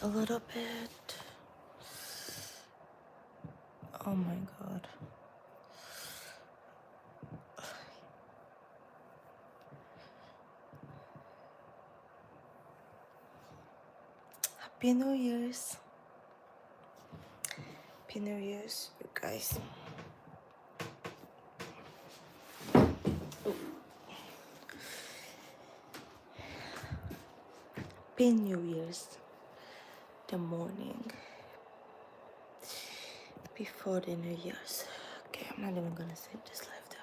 a little bit. Oh my god. Happy New Year's. Happy New Year's, you guys. Happy New Year's. The morning before the New Year's. Okay, I'm not even gonna save this live though.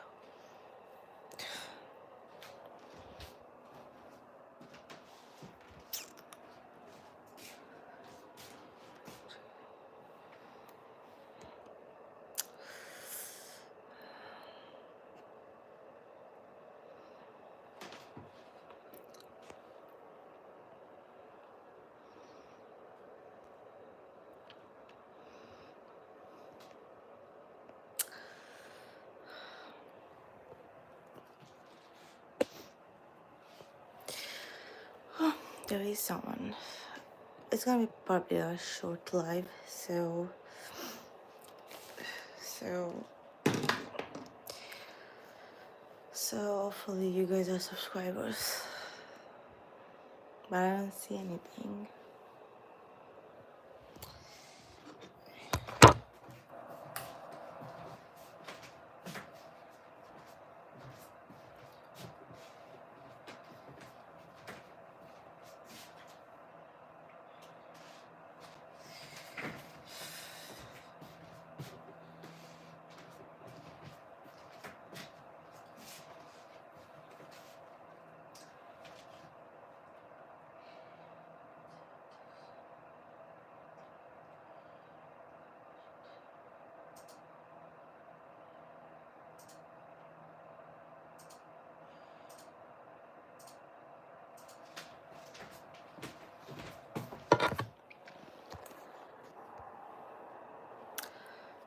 There is someone. It's gonna be probably a short live, so so hopefully you guys are subscribers. But I don't see anything.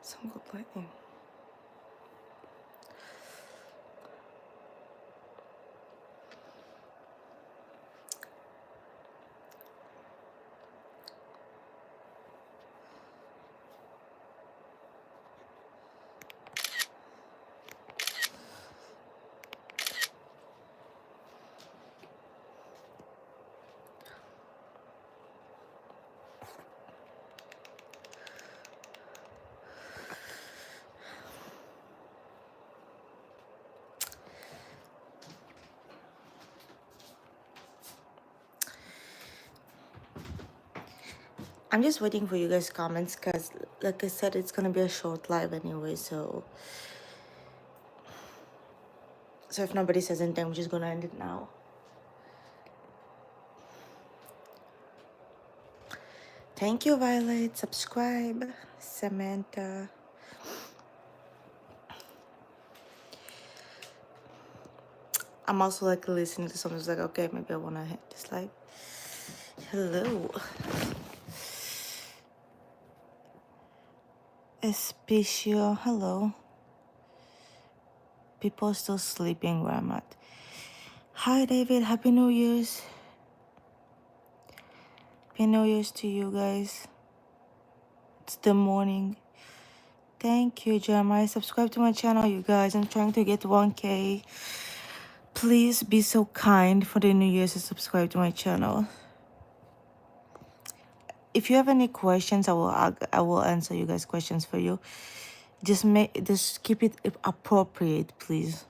Some good lightning. I'm just waiting for you guys' comments because, like I said, it's gonna be a short live anyway. So if nobody says anything, I'm just gonna end it now. Thank you, Violet. Subscribe, Samantha. I'm also like listening to something. It's like, okay, maybe I wanna hit this live. Hello, Especio. Hello. People still sleeping where I'm at. Hi, David. Happy New Year's. Happy New Year's to you guys. It's the morning. Thank you, Jeremiah. Subscribe to my channel, you guys. I'm trying to get 1K. Please be so kind for the New Year's to subscribe to my channel. If you have any questions, I will answer you guys' questions for you. Just keep it appropriate, please.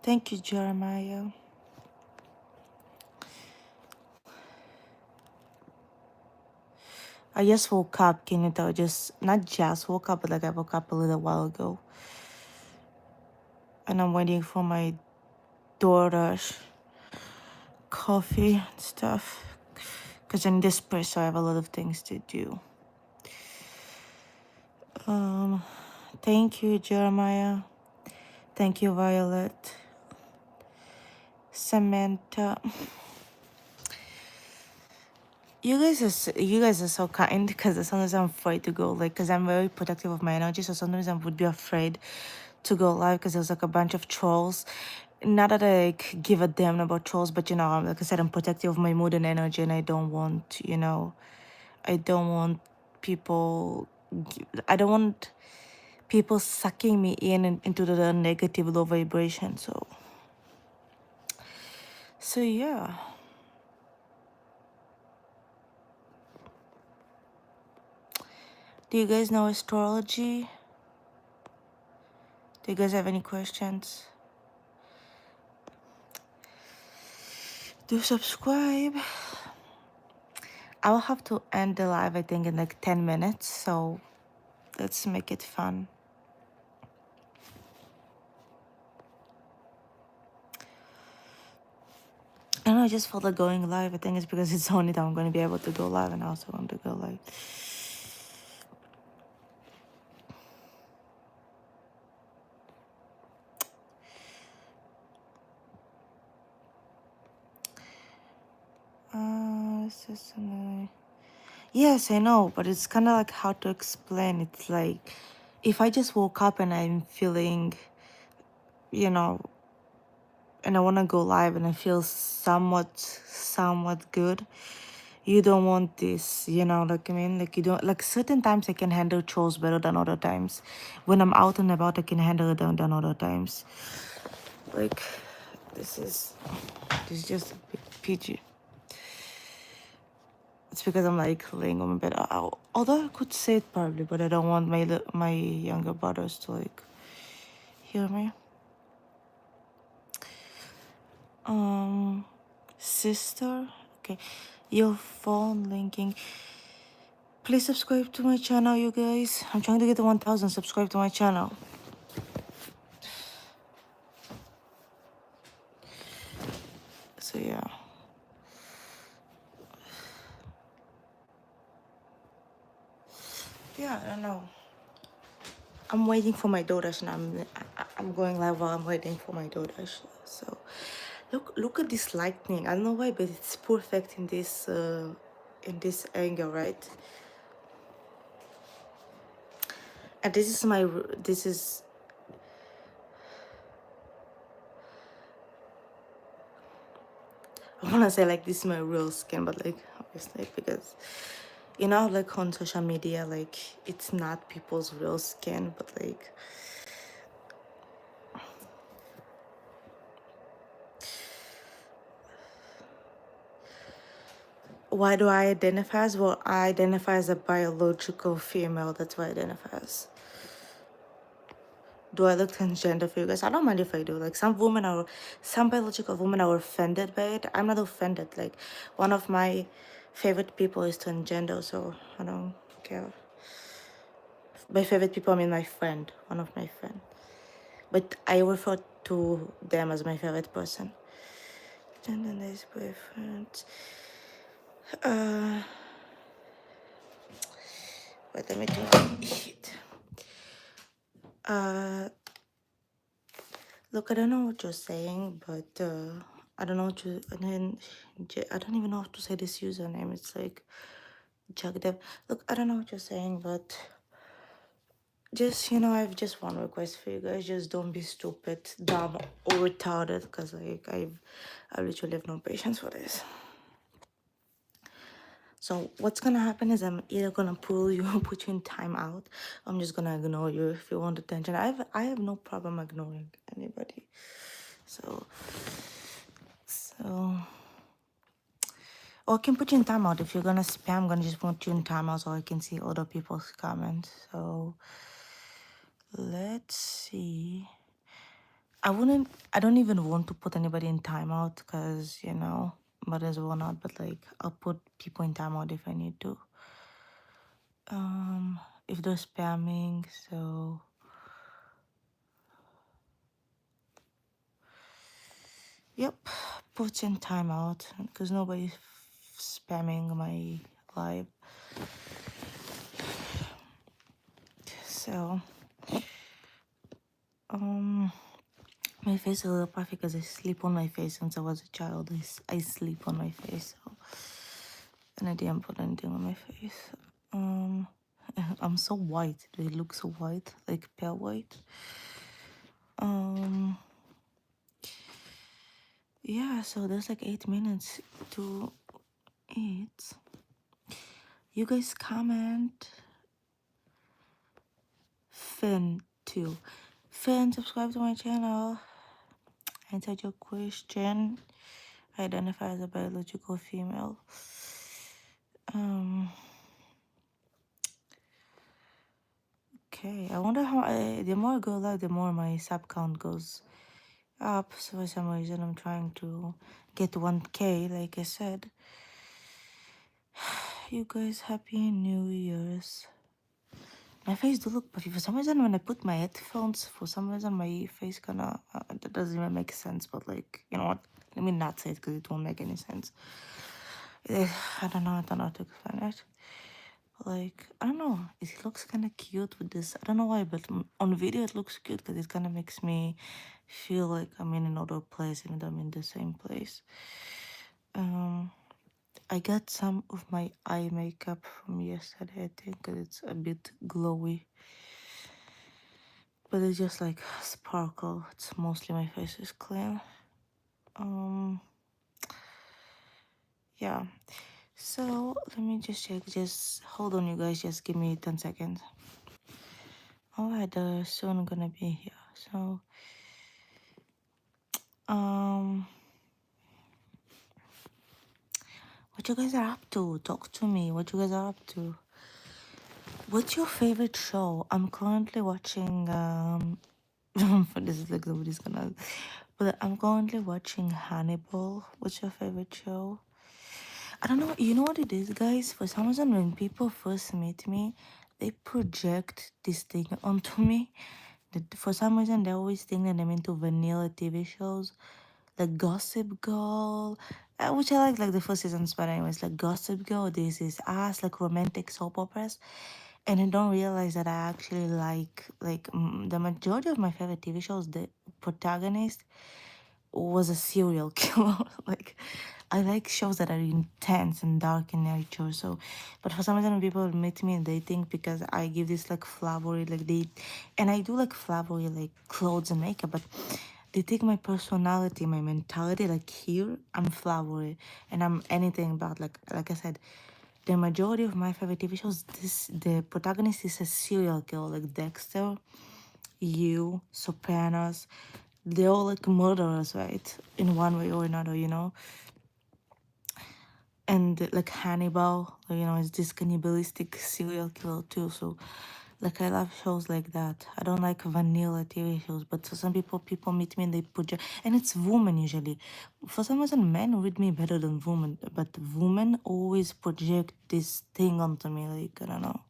Thank you, Jeremiah. I just woke up, can you tell? Not just woke up, but like I woke up a little while ago. And I'm waiting for my daughter's coffee and stuff. Because in this espresso, I have a lot of things to do. Thank you, Jeremiah. Thank you, Violet. Samantha. You guys are so kind because sometimes I'm afraid to go, like, because I'm very protective of my energy. So sometimes I would be afraid to go live because there's like a bunch of trolls. not that I like, give a damn about trolls, but you know, like I said, I'm protective of my mood and energy, and I don't want, you know, I don't want people, I don't want people sucking me in and into the negative low vibration. So yeah. Do you guys know astrology? Do you guys have any questions? Do subscribe. I'll have to end the live, I think, in like 10 minutes. So let's make it fun. I don't know, I just felt like going live. I think it's because it's the only time I'm going to be able to go live, and I also want to go live. Yes, I know, but it's kind of like how to explain. It's like if I just woke up and I'm feeling, you know, and I want to go live and I feel somewhat good. You don't want this, you know, like I mean, like you don't like certain times I can handle chores better than other times. When I'm out and about, I can handle it than other times. Like this is just a bit PG. It's because I'm like laying on my bed. Although I could say it probably, but I don't want my younger brothers to like hear me. Sister, okay, your phone linking. Please subscribe to my channel, you guys. I'm trying to get to 1,000. Subscribe to my channel. So yeah. Yeah, I don't know. I'm waiting for my daughters, and I'm going live while I'm waiting for my daughters. So look at this lightning. I don't know why, but it's perfect in this angle, right? And this is I wanna say like this is my real skin, but like obviously because you know like on social media like it's not people's real skin, but like why do I identify as? Well, I identify as a biological female. That's what I identify as. Do I look transgender for you guys? I don't mind if I do. Like some biological women are offended by it. I'm not offended. Like one of my favorite people is transgender, so I don't care. By favorite people, I mean my friend, one of my friends. But I refer to them as my favorite person. Gender nice boyfriend. Wait, let me do it. Look, I don't know what you're saying, but I don't know what you. And then I don't even know how to say this username. It's like Jagdev. Look, I don't know what you're saying, but just you know, I have just one request for you guys. Just don't be stupid, dumb, or retarded, because like I literally have no patience for this. So what's gonna happen is I'm either gonna pull you or put you in timeout. I'm just gonna ignore you if you want attention. I have no problem ignoring anybody. So or I can put you in timeout. If you're gonna spam, I'm gonna just put you in timeout so I can see other people's comments. So let's see. I don't even want to put anybody in timeout because, you know, might as well not, but like I'll put people in timeout if I need to. If they're spamming, so yep, put in timeout because nobody's spamming my live. So my face is a little puffy because I sleep on my face since I was a child. I sleep on my face, so and I didn't put anything on my face. I'm so white. They look so white, like pale white. Yeah, so there's like 8 minutes to eat. You guys comment. Finn too. Finn, subscribe to my channel. Answer your question. Identify as a biological female. Um. Okay. I wonder how. The more I go live, the more my sub count goes up. So for some reason, I'm trying to get 1K. Like I said. You guys, happy New Year's. My face do look puffy. For some reason, when I put my headphones, for some reason, my face kinda, that doesn't even make sense. But like, you know what? Let me not say it because it won't make any sense. I don't know how to explain it. But like, I don't know. It looks kind of cute with this. I don't know why, but on video it looks cute because it kind of makes me feel like I'm in another place and I'm in the same place. I got some of my eye makeup from yesterday, I think, 'cause it's a bit glowy. But it's just like sparkle. It's mostly my face is clean. Yeah. So let me just check. Just hold on, you guys. Just give me 10 seconds. Alright, they're soon gonna be here. So, what you guys are up to? Talk to me. What you guys are up to? What's your favorite show? I'm currently watching for this is like nobody's gonna, but I'm currently watching Hannibal. What's your favorite show? I don't know. You know what it is, guys? For some reason, when people first meet me, they project this thing onto me. That for some reason, they always think that I'm into vanilla TV shows, like Gossip Girl, which I like the first seasons, but anyways, like Gossip Girl, this is us, like romantic soap operas, and I don't realize that I actually like the majority of my favorite TV shows. The protagonist was a serial killer. Like, I like shows that are intense and dark in nature. So, but for some reason, when people meet me and they think because I give this like flowery, like and I do like flowery like clothes and makeup, but they take my personality, my mentality. Like here, I'm flowery and I'm anything but like I said. The majority of my favorite TV shows, the protagonist is a serial killer, like Dexter, You, Sopranos. They're all like murderers, right? In one way or another, you know? And like Hannibal, you know, is this cannibalistic serial killer too. So, like, I love shows like that. I don't like vanilla TV shows, but for some people meet me and they project, and it's women usually. For some reason, men read me better than women, but women always project this thing onto me. Like, I don't know.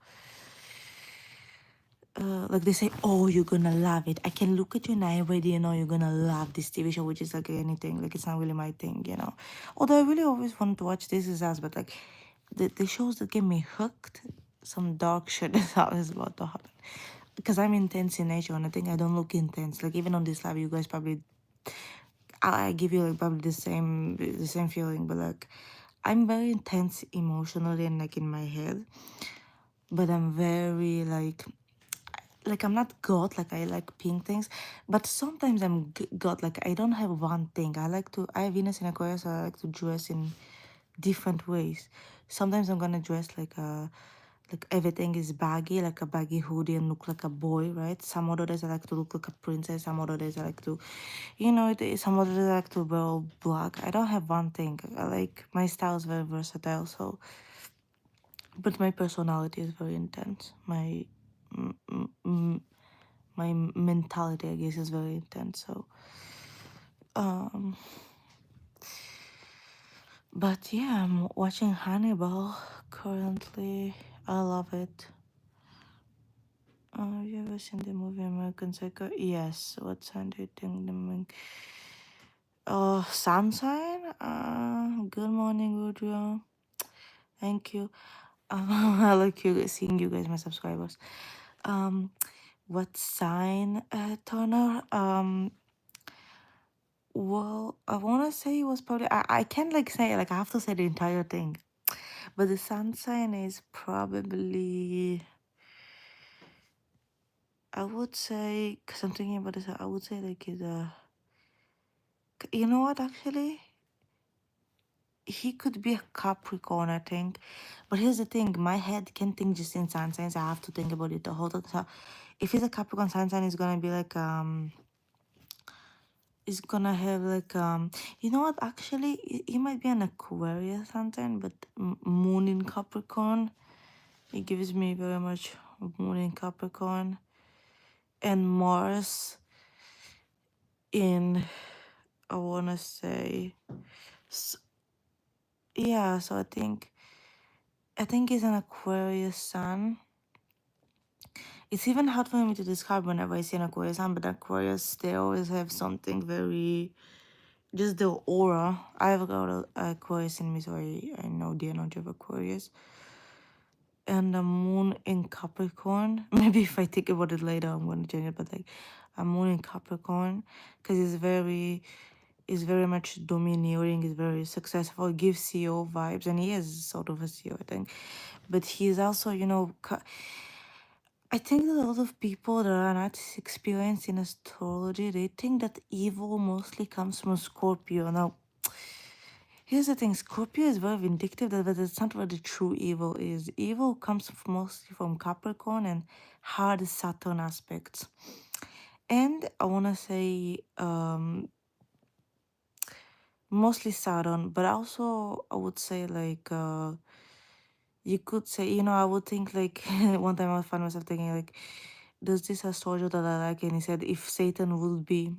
Like they say, oh, you're gonna love it. I can look at you and I already know you're gonna love this TV show, which is like anything. Like it's not really my thing, you know. Although I really always wanted to watch This Is Us, but like the shows that get me hooked, some dark shit is always about to happen. Because I'm intense in nature and I think I don't look intense. Like even on this live, you guys probably I give you like probably the same feeling, but like I'm very intense emotionally and like in my head, but I'm very like I'm not God, like I like pink things, but sometimes I'm God, like I don't have one thing. I have Venus in Aquarius, so I like to dress in different ways. Sometimes I'm gonna dress like everything is baggy, like a baggy hoodie and look like a boy, right? Some other days I like to look like a princess. Some other days I like to, some other days I like to wear all black. I don't have one thing. I like my style is very versatile, so but my personality is very intense. My mentality, I guess, is very intense. So, but yeah, I'm watching Hannibal currently. I love it. Have you ever seen the movie American Psycho? Yes. What sign do you think the main? Sun sign. Good morning, Woodrow. Thank you. I like you seeing you guys, my subscribers. Um, what sign, Turner? Well, I want to say it was probably, I can't like say, like, I have to say the entire thing. But the sun sign is probably, I would say, because I'm thinking about this, I would say like it's a You know what, actually? He could be a Capricorn, I think. But here's the thing, my head can't think just in signs. I have to think about it the whole time. So if he's a Capricorn sign, he's gonna be like he's gonna have like you know what, actually he might be an Aquarius sign, but moon in Capricorn. He gives me very much moon in Capricorn. And Mars in, I wanna say, s- yeah, so I think he's an Aquarius sun. It's even hard for me to describe whenever I see an Aquarius sun, but Aquarius, they always have something very, just the aura. I have got a Aquarius in me, so I know the energy of Aquarius. And the moon in Capricorn. Maybe if I think about it later, I'm going to change it, but like a moon in Capricorn, because it's very much domineering, is very successful, gives CEO vibes, and he is sort of a CEO, I think. But he's also, I think that a lot of people that are not experienced in astrology, they think that evil mostly comes from Scorpio. Now, here's the thing, Scorpio is very vindictive, but that's not where the true evil is. Evil comes mostly from Capricorn and hard Saturn aspects. And I want to say mostly Saturn, but also I would say like you could say, I would think like one time I found myself thinking like, there's this astrologer that I like, and he said if Satan would be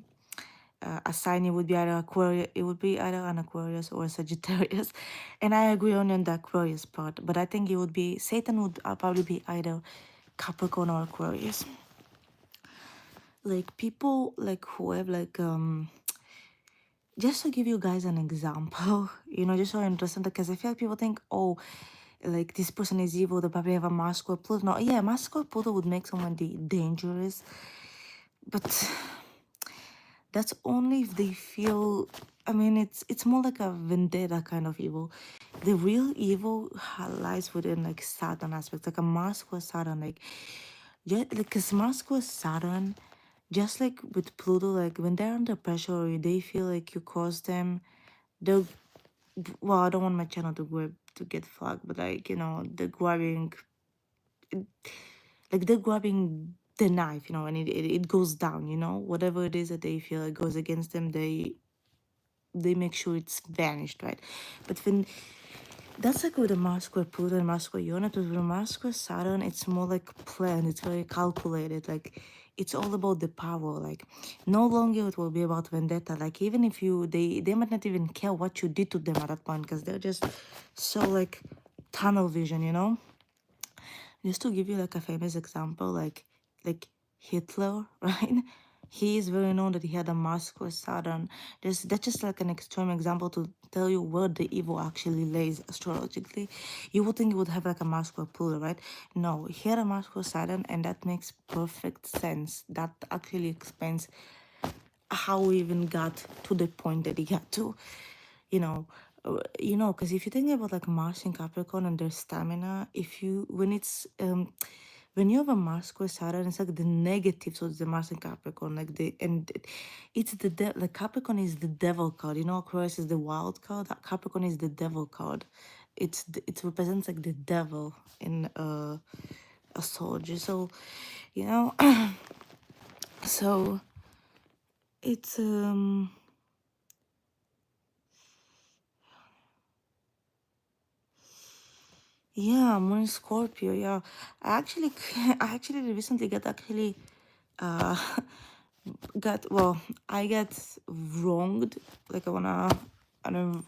a sign, it would be either Aquarius, it would be either an Aquarius or a Sagittarius, and I agree on the Aquarius part. But I think it would be Satan would probably be either Capricorn or Aquarius. Like people like who have like just to give you guys an example, just so interesting, because I feel like people think, oh, like this person is evil, they probably have a Mars square Pluto. No, yeah, Mars square Pluto would make someone dangerous, but that's only if they feel. I mean, it's more like a vendetta kind of evil. The real evil lies within like Saturn aspects, like a Mars square Saturn, like just like because Mars square Saturn, just like with Pluto, like when they're under pressure or they feel like you caused them, they'll. Well, I don't want my channel to get flagged, but like the grabbing, like they're grabbing the knife, and it goes down, whatever it is that they feel like goes against them, they make sure it's vanished, right? But when that's like with the Mars square Pluto and Mars square Uranus, but with the Mars square Saturn, it's more like planned, it's very calculated, like it's all about the power. Like no longer it will be about vendetta. Like even if they might not even care what you did to them at that point, because they're just so like tunnel vision, just to give you like a famous example, like Hitler, right? He is very known that he had a Mars square Saturn. That's just like an extreme example to tell you where the evil actually lays astrologically. You would think he would have like a Mars square Pluto, right? No, he had a Mars square Saturn, and that makes perfect sense. That actually explains how we even got to the point that he got to, because if you think about like Mars in Capricorn and their stamina, when you have a Mars square Saturn, it's like the negative, so it's the Mars in Capricorn, like it's like Capricorn is the devil card, Aquarius is the wild card, Capricorn is the devil card. It represents like the devil in astrology, so so it's yeah, Moon in Scorpio. Yeah, I actually recently uh, well, I got wronged. Like I don't know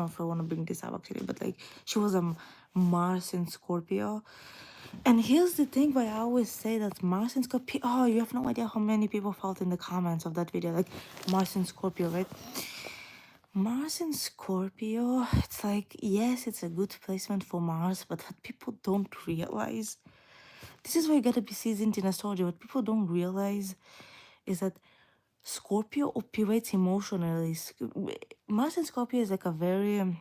if I wanna bring this up actually, but like she was a Mars in Scorpio, and here's the thing why I always say that Mars in Scorpio. Oh, you have no idea how many people felt in the comments of that video, like Mars in Scorpio, right? Mars in Scorpio, it's like, yes, it's a good placement for Mars, but what people don't realize, this is where you gotta be seasoned in astrology. What people don't realize is that Scorpio operates emotionally. Mars in Scorpio is like a very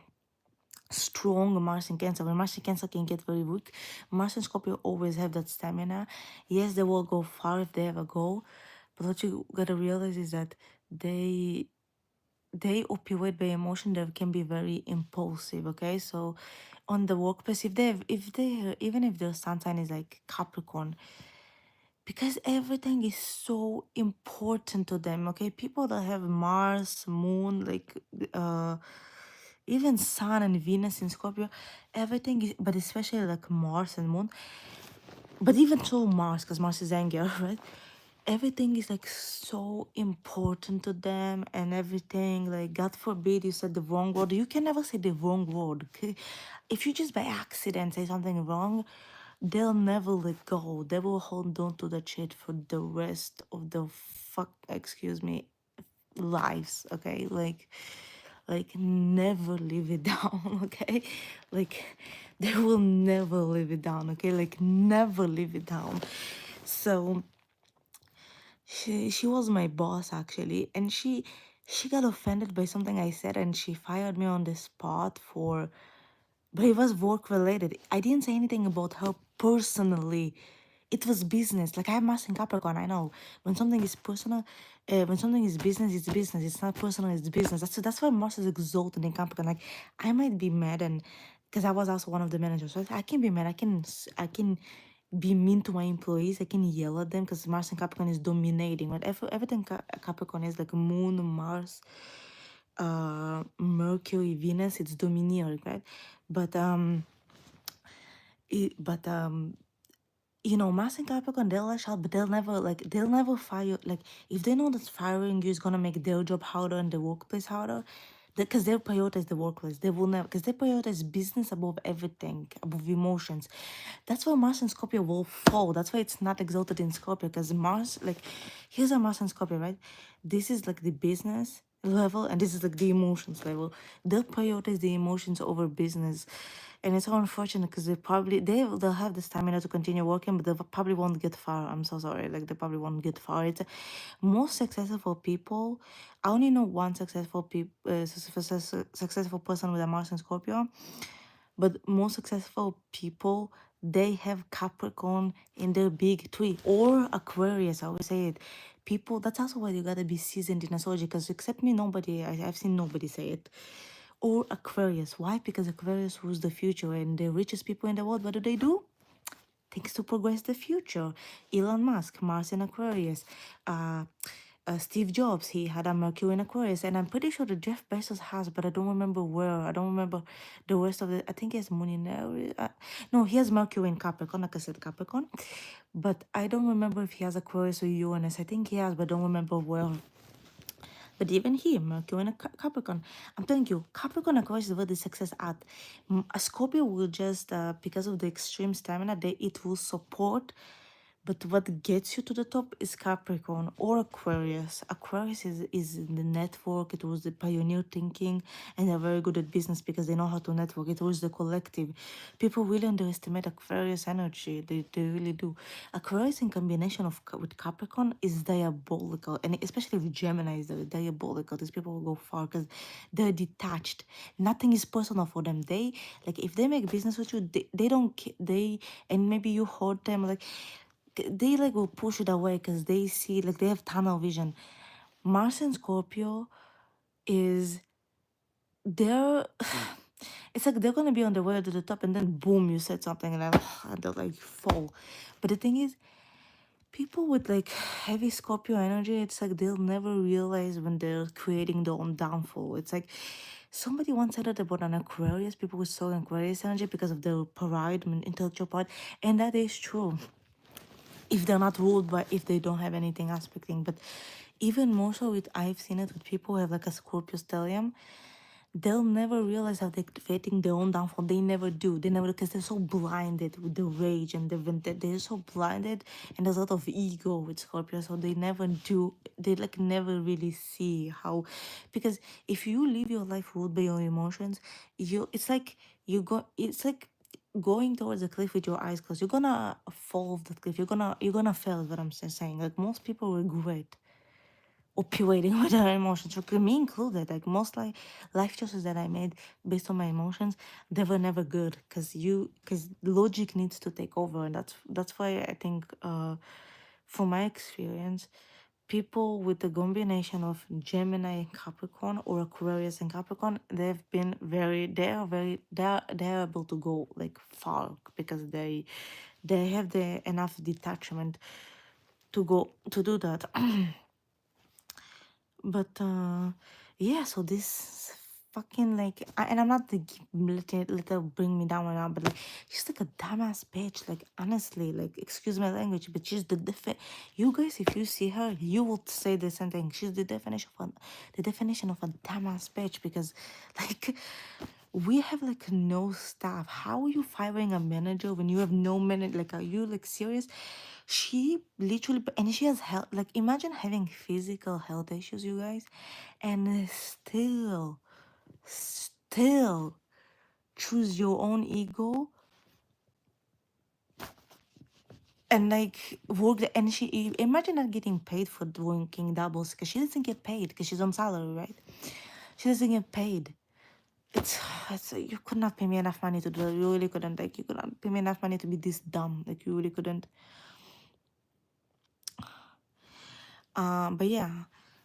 strong Mars in Cancer. When Mars in Cancer can get very weak, Mars in Scorpio always have that stamina. Yes, they will go far if they ever go, but what you gotta realize is that they they opioid by emotion, they can be very impulsive. Okay, so on the workplace, if they even if their sun sign is like Capricorn, because everything is so important to them. Okay, people that have Mars, Moon, like uh even Sun and Venus in Scorpio, everything is, but especially like Mars and Moon, but even so Mars, because Mars is anger, right? Everything is like so important to them, and everything, like, God forbid you said the wrong word. You can never say the wrong word, okay? If you just by accident say something wrong, they'll never let go. They will hold on to that shit for the rest of the excuse me, lives. Okay, like never leave it down. Okay, like they will never leave it down. Okay, like never leave it down. So she was my boss actually, and she got offended by something I said, and she fired me on the spot for, but it was work related. I didn't say anything about her personally. It was business. Like, I have Mars in Capricorn. I know when something is personal, when something is business, it's business. It's not personal. It's business. That's why Mars is exalted in Capricorn. Like, I might be mad, and because I was also one of the managers, so I can be mad. I can be mean to my employees. I can yell at them because Mars and Capricorn is dominating. But everything Capricorn is like Moon, Mars, Mercury, Venus. It's domineering, right? But but you know, Mars and Capricorn, they'll lash out, but they'll never fire. Like, if they know that firing you is gonna make their job harder and the workplace harder, because they prioritize the workplace, they will never, because they prioritize business above everything, above emotions. That's why Mars and Scorpio will fall. That's why it's not exalted in Scorpio, because Mars, like, here's a Mars and Scorpio, right? This is like the business level, and this is like the emotions level. They'll prioritize the emotions over business, and it's so unfortunate because they'll have the stamina to continue working, but they probably won't get far. I'm so sorry, like, they probably won't get far. It's most successful people. I only know one successful person with a Mars and Scorpio, but most successful people, they have Capricorn in their big tree, or Aquarius. I always say it. People, that's also why you gotta be seasoned in astrology, because except me, I've seen nobody say it. Or Aquarius. Why? Because Aquarius rules the future, and the richest people in the world, what do? Things to progress the future. Elon Musk, Mars in Aquarius. Uh, Steve Jobs, he had a Mercury in Aquarius, and I'm pretty sure that Jeff Bezos has, but I don't remember where. I don't remember the rest of it. I think he has Moon in Aries. No, he has Mercury in Capricorn, like I said, Capricorn. But I don't remember if he has Aquarius or Uranus. I think he has, but I don't remember where. But even here, Mercury and Capricorn, I'm telling you, Capricorn and Aquarius is where the success at. A Scorpio will just, because of the extreme stamina, it will support, but what gets you to the top is Capricorn or Aquarius. Aquarius is in the network. It was the pioneer thinking, and they're very good at business because they know how to network. It was the collective. People really underestimate Aquarius energy. They really do. Aquarius in combination with Capricorn is diabolical, and especially with Gemini is diabolical. These people will go far because they're detached. Nothing is personal for them. They, like, if they make business with you, they don't they, and maybe you hurt them, like, they like will push it away because they see, like, they have tunnel vision. Mars and Scorpio is, they're it's like they're gonna be on the way to the top, and then boom, you said something, and then and they'll like fall. But the thing is, people with like heavy Scorpio energy, it's like they'll never realize when they're creating their own downfall. It's like somebody once said it about an Aquarius, people with strong Aquarius energy because of their pride and intellectual pride, and that is true if they're not ruled by, if they don't have anything aspecting. But even more so with, I've seen it with people who have like a Scorpio stellium, they'll never realize how they're creating their own downfall. They never do. They never, because they're so blinded with the rage and the they're so blinded, and there's a lot of ego with Scorpio, so they never do. They like never really see how, because if you live your life ruled by your emotions, it's like it's like going towards a cliff with your eyes closed. You're gonna fall off that cliff. You're gonna fail. Is what I'm saying. Like, most people regret operating with their emotions, so me included. Like, most life choices that I made based on my emotions, they were never good, because logic needs to take over, and that's why I think, from my experience, people with the combination of Gemini and Capricorn or Aquarius and Capricorn, they're able to go like far because they have the enough detachment to go to do that. But yeah, so this fucking like and I'm not the let her bring me down right now, but like she's like a dumbass bitch. Like honestly, like excuse my language, but she's you guys, if you see her, you will say the same thing. She's the definition of a dumbass bitch because like we have like no staff. How are you firing a manager when you have no manager? Like, are you like serious? She literally, and she has health. Like, imagine having physical health issues, you guys, and still choose your own ego and like work. And imagine not getting paid for working doubles because she doesn't get paid because she's on salary, right? She doesn't get paid. It's you could not pay me enough money to do it. You really couldn't. Like you could not pay me enough money to be this dumb. Like you really couldn't. But yeah,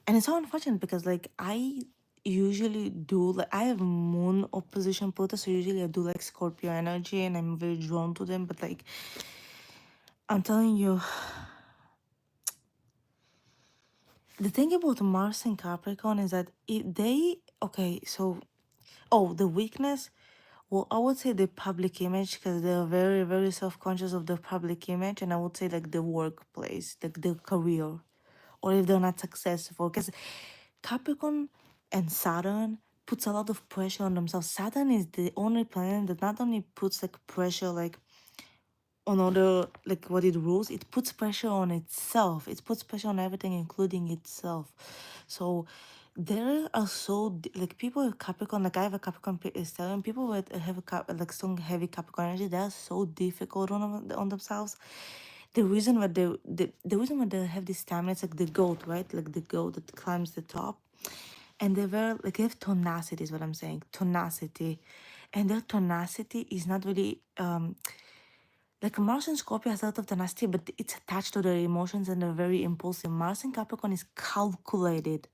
and it's so unfortunate because like I usually do like I have moon opposition Pluto, so usually I do like Scorpio energy and I'm very drawn to them. But like I'm telling you, the thing about Mars and Capricorn is that the weakness. Well, I would say the public image because they're very, very self-conscious of the public image, and I would say like the workplace, like the career, or if they're not successful. Because Capricorn and Saturn puts a lot of pressure on themselves. Saturn is the only planet that not only puts like pressure like on other like what it rules, it puts pressure on itself. It puts pressure on everything, including itself. So there are like people with Capricorn, like I have a Capricorn stellium. People with have like strong heavy Capricorn energy, they are so difficult on themselves. The reason why the reason why they have this time, it's like the goat, right? Like the goat that climbs the top, and they were like they have tenacity is what I'm saying, tenacity, and their tenacity is not really like Mars and Scorpio has a lot of tenacity, but it's attached to their emotions and they're very impulsive. Mars and Capricorn is calculated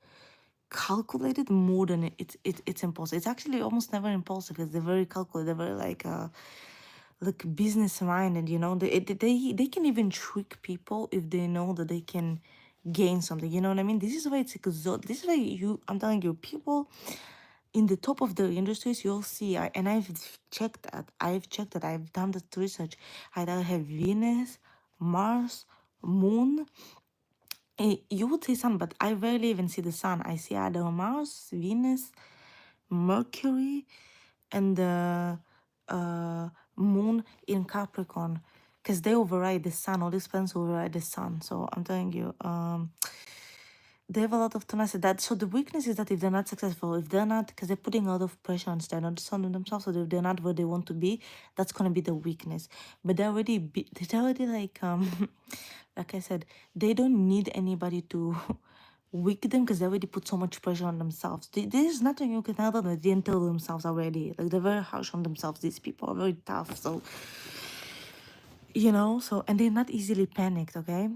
more than it's impulsive. It's actually almost never impulsive because they're very calculated. They're very like business minded. You know, they can even trick people if they know that they can gain something. You know what I mean? This is why it's this is why I'm telling you, people in the top of the industries, you'll see, and I've checked that. I've done the research. I have Venus, Mars, Moon. You would say Sun, but I rarely even see the Sun. I see either Mars, Venus, Mercury, and the Moon in Capricorn, because they override the Sun. All these planets override the Sun. So I'm telling you, they have a lot of tenacity. So the weakness is that if they're not successful, if they're not, because they're putting a lot of pressure on on themselves, so if they're not where they want to be, that's gonna be the weakness. But they're already like like I said, they don't need anybody to weak them because they already put so much pressure on themselves. There's nothing you can tell them that they didn't tell themselves already. Like they're very harsh on themselves. These people are very tough. So and they're not easily panicked. Okay.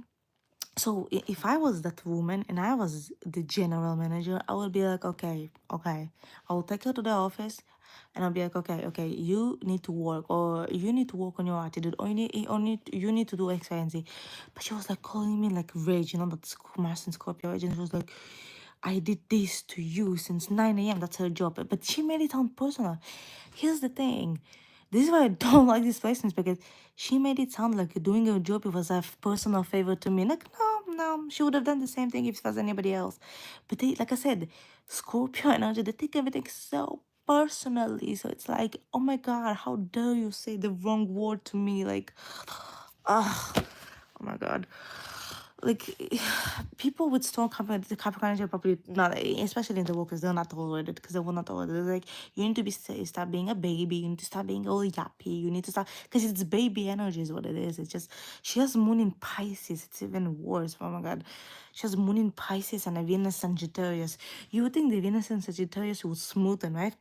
So if I was that woman and I was the general manager, I would be like, okay, I will take her to the office, and I'll be like, okay, you need to work, or you need to work on your attitude, or you need to do X, Y, and Z. But she was like calling me like rage, that Mars and Scorpio rage, and she was like, I did this to you since 9 a.m. That's her job. But she made it sound personal. Here's the thing. This is why I don't like these placements, because she made it sound like doing her job, it was a personal favor to me. Like, no, she would have done the same thing if it was anybody else. But like I said, Scorpio energy, they take everything so personally. So it's like, oh my God, how dare you say the wrong word to me? Like, oh my God. Like people with strong Capricorn energy are probably not, especially in the workers, they're not tolerated because they will not tolerate it. They're like, you need to stop being a baby, you need to stop being all yappy, you need to stop, because it's baby energy is what it is. It's just, she has moon in Pisces, it's even worse. Oh my God, she has moon in Pisces and a Venus Sagittarius. You would think the Venus and Sagittarius would smoothen, right?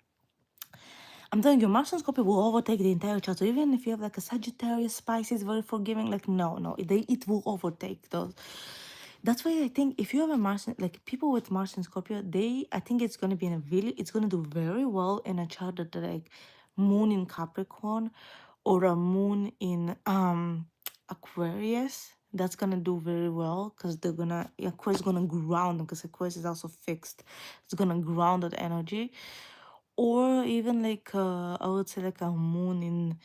I'm telling you, Mars and Scorpio will overtake the entire chart. So even if you have like a Sagittarius, Pisces, very forgiving, like no, it will overtake those. That's why I think if you have a Mars, like people with Mars and Scorpio, I think it's gonna be in a really, it's gonna do very well in a chart that like Moon in Capricorn or a Moon in Aquarius. That's gonna do very well because they're gonna Aquarius is gonna ground them because Aquarius is also fixed. It's gonna ground that energy, or even like I would say like a Moon in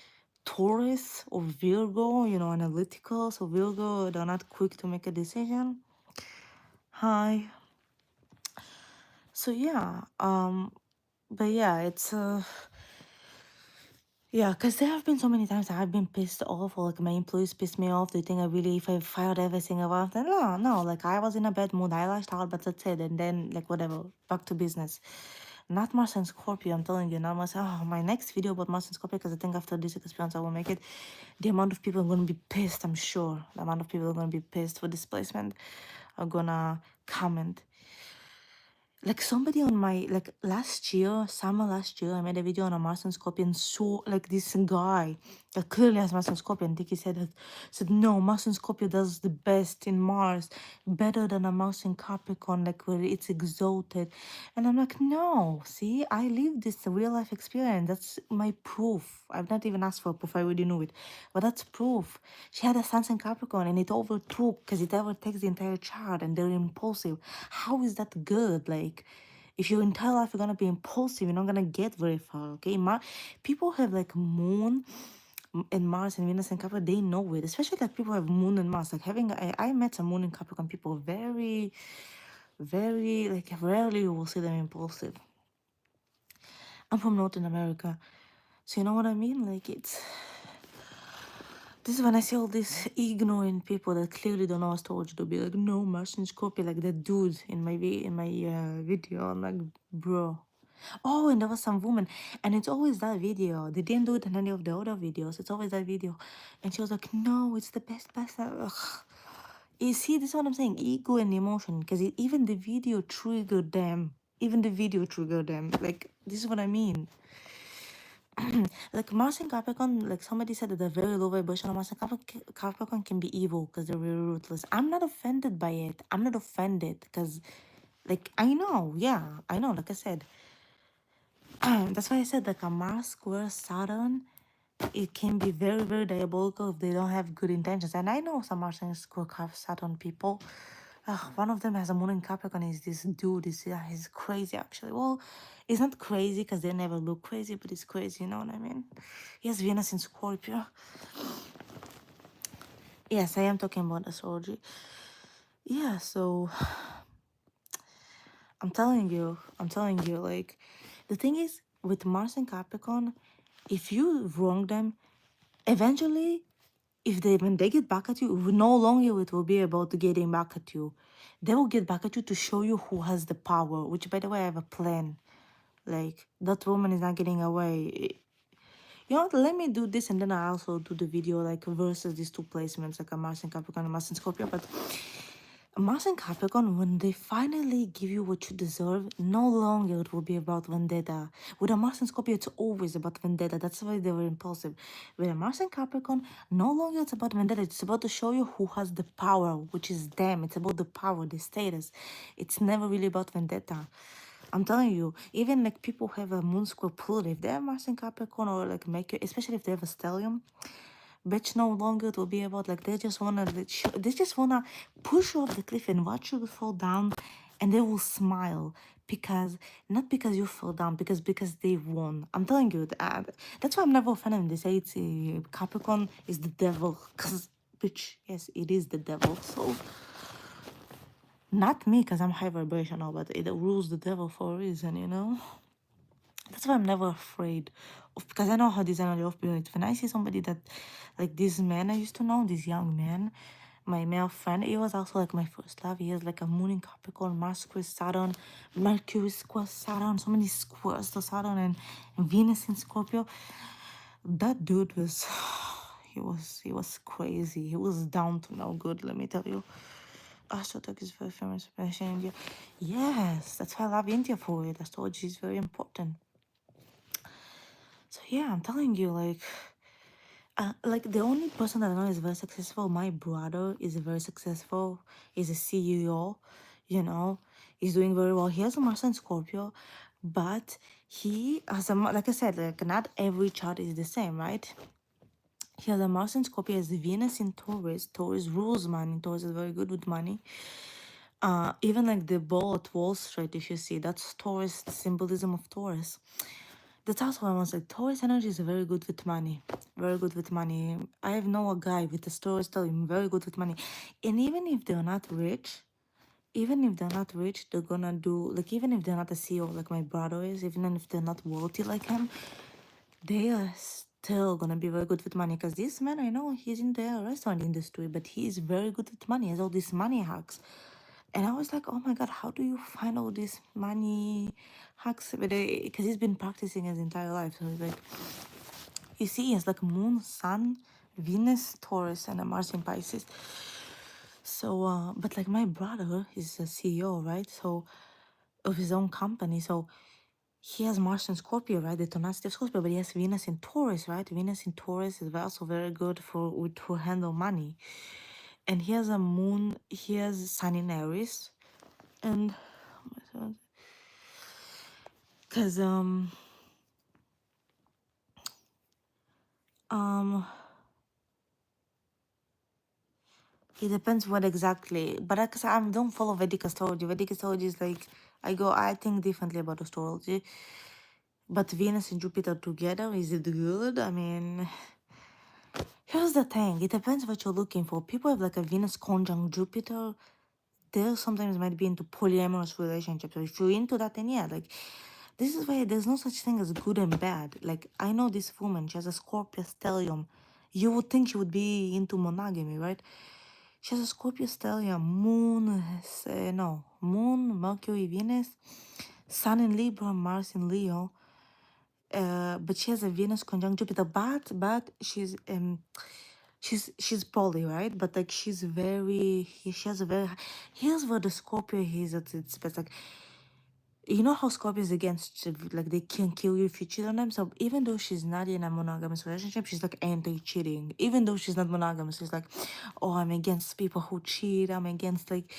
Taurus or Virgo, analytical. So Virgo, they're not quick to make a decision. Hi. So yeah, but yeah, it's yeah, because there have been so many times I've been pissed off, or like my employees pissed me off. They think I really, if I fired everything about them, no, like I was in a bad mood, I lashed out, but that's it, and then like whatever, back to business. Not Mars and Scorpio, I'm telling you, not Mars. Oh, my next video about Mars and Scorpio, because I think after this experience I will make it. The amount of people are gonna be pissed, I'm sure. The amount of people are gonna be pissed for displacement are gonna comment. Like somebody on my like last year, summer last year, I made a video on a Mars and Scorpion. So like this guy that clearly has Mars and Scorpion, I think he said no, Mars and Scorpio does the best in Mars, better than a Mars and Capricorn, like where it's exalted. And I'm like, no, see, I lived this real life experience. That's my proof. I've not even asked for proof, I already knew it. But that's proof. She had a Sun in Capricorn and it overtook because it overtakes the entire chart and they're impulsive. How is that good? Like, if your entire life you're gonna be impulsive, you're not gonna get very far. Okay, people have like Moon and Mars and Venus and Capricorn. They know it, especially like people have Moon and Mars. Like I met some Moon and Capricorn people, very, very like rarely you will see them impulsive. I'm from Northern America, so you know what I mean. Like this is when I see all these ignorant people that clearly don't know astrology to be like, no, Mars and Scorpio, like that dude in my video. I'm like, bro. Oh, and there was some woman, and it's always that video. They didn't do it in any of the other videos. It's always that video, and she was like, no, it's the best. Ugh. You see, this is what I'm saying, ego and emotion, because even the video triggered them. Even the video triggered them. Like, this is what I mean. Like Mars and Capricorn, like somebody said that the very low vibration of Mars and Capricorn can be evil because they're very ruthless. I'm not offended by it. I'm not offended because, like, I know, yeah, I know, like I said. That's why I said, like, a Mars square Saturn, it can be very, very diabolical if they don't have good intentions. And I know some Mars and square Saturn people. One of them has a Moon in Capricorn. Is this dude? He's crazy actually. Well, it's not crazy because they never look crazy, but it's crazy. You know what I mean? He has Venus in Scorpio. Yes, I am talking about astrology. Yeah, so I'm telling you, like, the thing is with Mars and Capricorn, if you wrong them, eventually, when they get back at you, no longer it will be about getting back at you. They will get back at you to show you who has the power, which by the way, I have a plan. Like, that woman is not getting away. You know what, let me do this and then I also do the video like versus these two placements, like a Mars and Capricorn and Mars and Scorpio. But Mars and Capricorn, when they finally give you what you deserve, no longer it will be about vendetta. With a Mars and Scorpio, it's always about vendetta. That's why they were impulsive. With a Mars and Capricorn, no longer it's about vendetta. It's about to show you who has the power, which is them. It's about the power, the status. It's never really about vendetta. I'm telling you, even like people who have a moon square Pluto, if they have Mars and Capricorn or like Mercury, especially if they have a stellium, bitch, no longer it will be about like they just wanna push you off the cliff and watch you fall down, and they will smile because not because you fell down, because they won. I'm telling you, that's why I'm never offended when they say it's Capricorn is the devil, because bitch, yes, it is the devil. So not me, because I'm high vibrational, but it rules the devil for a reason, you know. That's why I'm never afraid of, because I know how this energy of spirit. When I see somebody that, like this man I used to know, this young man, my male friend, he was also like my first love. He has like a moon in Capricorn, Mars square Saturn, Mercury square Saturn, so many squares to Saturn, and Venus in Scorpio. That dude was, he was crazy. He was down to no good, let me tell you. Astrotalk is very famous, especially in India. Yes, that's why I love India for it. Astrology is very important. So yeah, I'm telling you, like, like the only person that I know is very successful. My brother is very successful. He's a CEO, you know. He's doing very well. He has a Mars and Scorpio, but he has a like I said, like not every chart is the same, right? He has a Mars and Scorpio, has Venus in Taurus. Taurus rules money. Taurus is very good with money. Even like the ball at Wall Street, if you see, that's Taurus, the symbolism of Taurus. That's also why I was like, Taurus energy is very good with money. Very good with money. I know a guy with a story telling him very good with money. And even if they're not rich, they're gonna do, like, even if they're not a CEO like my brother is, even if they're not wealthy like him, they are still gonna be very good with money. Because this man, I know he's in the restaurant industry, but he is very good with money. He has all these money hacks. And I was like, oh my God, how do you find all these money hacks? But because he's been practicing his entire life. So he's like, you see, he has like Moon, Sun, Venus, Taurus, and a Mars in Pisces. So, but like my brother, he's a CEO, right? So, of his own company. So, he has Mars in Scorpio, right? The tonality of Scorpio, but he has Venus in Taurus, right? Venus in Taurus is also very good to handle money. And he has a moon, he has Sun in Aries. And because it depends what exactly, but because I don't follow Vedic astrology. Vedic astrology is like I think differently about astrology. But Venus and Jupiter together, is it good? I mean, here's the thing. It depends what you're looking for. People have like a Venus conjunct Jupiter. They sometimes might be into polyamorous relationships. So if you're into that, then yeah, like this is why there's no such thing as good and bad. Like I know this woman, she has a Scorpio stellium. You would think she would be into monogamy, right? She has a Scorpio stellium, moon, moon, Mercury, Venus, Sun in Libra, Mars in Leo. But she has a Venus conjunct Jupiter. But she's poly, right? But like she has a very. Here's where the Scorpio is at its best. Like you know how Scorpio is against, like they can kill you if you cheat on them. So even though she's not in a monogamous relationship, she's like anti-cheating. Even though she's not monogamous, she's like, oh, I'm against people who cheat. I'm against like,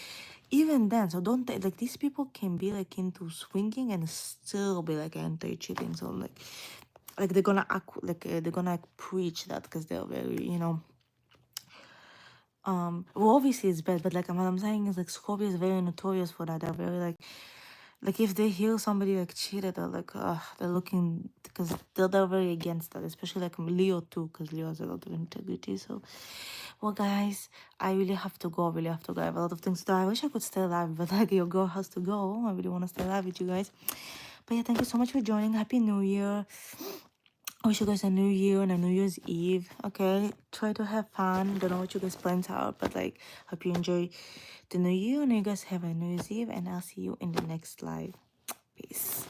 even then. So don't like these people can be like into swinging and still be like anti-cheating. So like they're gonna act like they're gonna like, preach that because they're very well, obviously it's bad, but like what I'm saying is like Scorpio is very notorious for that. They're very like if they hear somebody like cheated, they're like they're looking, because they're very against that, especially like Leo too, because Leo has a lot of integrity. So well guys, I really have to go. I have a lot of things to do. I wish I could stay alive, but like your girl has to go. I really want to stay alive with you guys. But yeah, thank you so much for joining. Happy New Year. I wish you guys a new year and a New Year's Eve. Okay, try to have fun. Don't know what you guys plans are, but like hope you enjoy the new year and you guys have a New Year's Eve. And I'll see you in the next live. Peace.